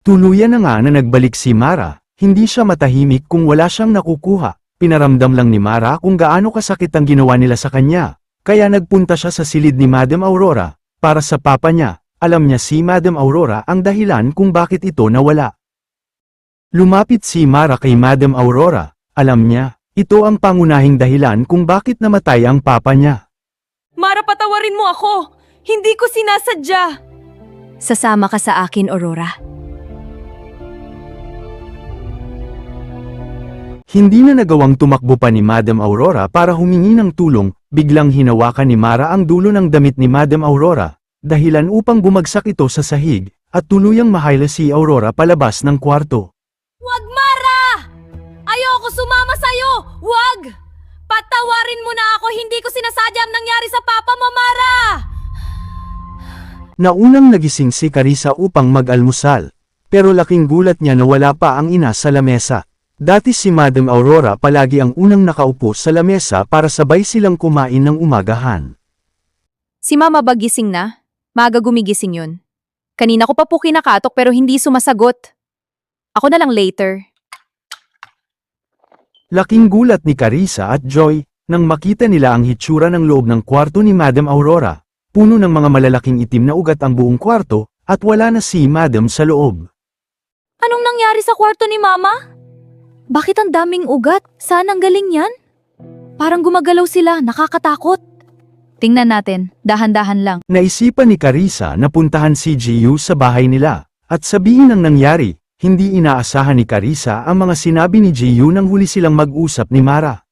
Tuluyan na nga na nagbalik si Mara, hindi siya matahimik kung wala siyang nakukuha. Pinaramdam lang ni Mara kung gaano kasakit ang ginawa nila sa kanya. Kaya nagpunta siya sa silid ni Madam Aurora, para sa papa niya. Alam niya si Madam Aurora ang dahilan kung bakit ito nawala. Lumapit si Mara kay Madam Aurora, alam niya, ito ang pangunahing dahilan kung bakit namatay ang papa niya. Mara, patawarin mo ako! Hindi ko sinasadya! Sasama ka sa akin, Aurora. Hindi na nagawang tumakbo pa ni Madam Aurora para humingi ng tulong, biglang hinawakan ni Mara ang dulo ng damit ni Madam Aurora, dahilan upang bumagsak ito sa sahig, at tuluyang mahayla si Aurora palabas ng kwarto. Wag, Mara! Ayoko sumama sa'yo! Wag! Patawarin mo na ako! Hindi ko sinasadya ang nangyari sa papa mo, Mara! Naunang nagising si Carissa upang mag-almusal, pero laking gulat niya na wala pa ang ina sa lamesa. Dati si Madam Aurora palagi ang unang nakaupo sa lamesa para sabay silang kumain ng umagahan. Si Mama ba gising na? Maaga gumigising yun. Kanina ko pa po kinakatok pero hindi sumasagot. Ako na lang later. Laking gulat ni Carissa at Joy, nang makita nila ang hitsura ng loob ng kwarto ni Madam Aurora. Puno ng mga malalaking itim na ugat ang buong kwarto, at wala na si Madam sa loob. Anong nangyari sa kwarto ni Mama? Bakit ang daming ugat? Saan ang galing yan? Parang gumagalaw sila, nakakatakot. Tingnan natin, dahan-dahan lang. Naisipan ni Carissa na puntahan si Jiu sa bahay nila, at sabihin ang nangyari. Hindi inaasahan ni Carissa ang mga sinabi ni Jiu nang huli silang mag-usap ni Mara.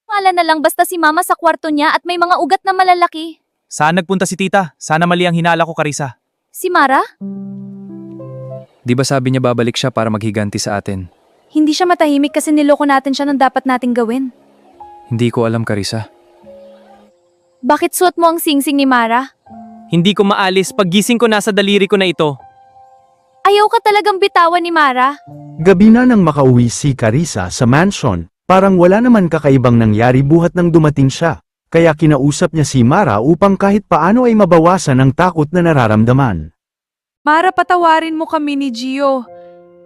Wala na lang basta si Mama sa kwarto niya at may mga ugat na malalaki. Saan nagpunta si tita? Sana mali ang hinala ko, Carissa. Si Mara? Di ba sabi niya babalik siya para maghiganti sa atin? Hindi siya matahimik kasi niloko natin siya ng dapat nating gawin. Hindi ko alam, Carissa. Bakit suot mo ang singsing ni Mara? Hindi ko maalis. Paggising ko nasa daliri ko na ito. Ayaw ka talagang bitawan ni Mara? Gabi na nang makauwi si Carissa sa mansion, parang wala naman kakaibang nangyari buhat nang dumating siya. Kaya kinausap niya si Mara upang kahit paano ay mabawasan ang takot na nararamdaman. Mara, patawarin mo kami ni Gio.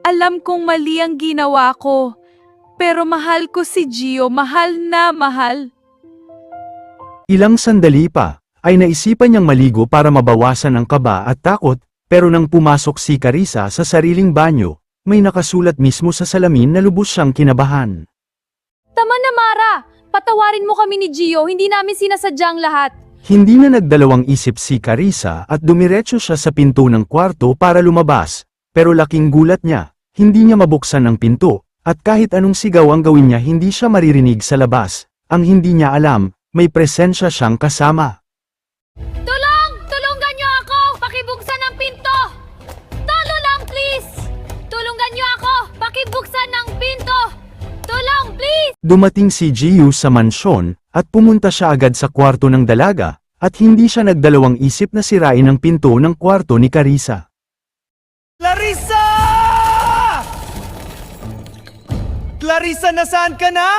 Alam kong mali ang ginawa ko. Pero mahal ko si Gio, mahal na mahal. Ilang sandali pa, ay naisipan niyang maligo para mabawasan ang kaba at takot, pero nang pumasok si Carissa sa sariling banyo, may nakasulat mismo sa salamin na lubos siyang kinabahan. Tama na Mara! Patawarin mo kami ni Gio, hindi namin sinasadya ang lahat. Hindi na nagdalawang isip si Carissa at dumiretso siya sa pinto ng kwarto para lumabas, pero laking gulat niya, hindi niya mabuksan ang pinto, at kahit anong sigaw ang gawin niya hindi siya maririnig sa labas. Ang hindi niya alam, may presensya siyang kasama. Tulong! Tulungan niyo ako! Pakibuksan ang pinto! Talo lang, please! Tulungan niyo ako! Pakibuksan ang pinto! Tulong, please! Dumating si Jiu sa mansyon, at pumunta siya agad sa kwarto ng dalaga, at hindi siya nagdalawang isip na sirain ang pinto ng kwarto ni Carissa. Clarissa! Clarissa, nasaan ka na?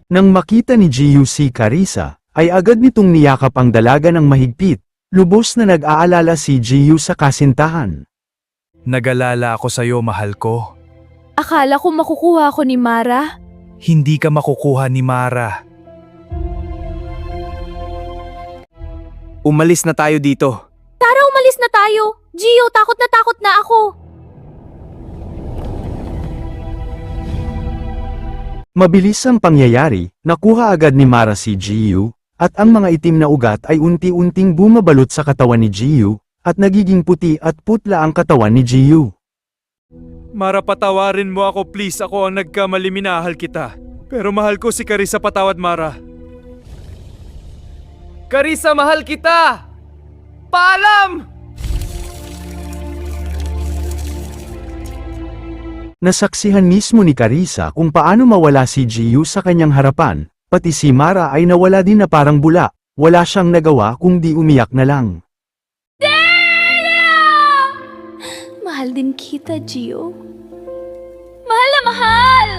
Nang makita ni Jiu si Carissa, ay agad nitong niyakap ang dalaga ng mahigpit, lubos na nag-aalala si Jiu sa kasintahan. Nag-alala ako sa'yo, mahal ko. Akala ko makukuha ko ni Mara. Hindi ka makukuha ni Mara. Umalis na tayo dito. Tara, umalis na tayo! Gio, takot na ako! Mabilis ang pangyayari, nakuha agad ni Mara si Jiu, at ang mga itim na ugat ay unti-unting bumabalot sa katawan ni Jiu, at nagiging puti at putla ang katawan ni Jiu. Mara, patawarin mo ako, please. Ako ang nagkamali, minahal kita. Pero mahal ko si Carissa, patawad, Mara. Carissa, mahal kita! Paalam! Nasaksihan mismo ni Carissa kung paano mawala si Jiu sa kanyang harapan, pati si Mara ay nawala din na parang bula, wala siyang nagawa kung di umiyak na lang. Mahal din kita, Gio. Mahal na mahal!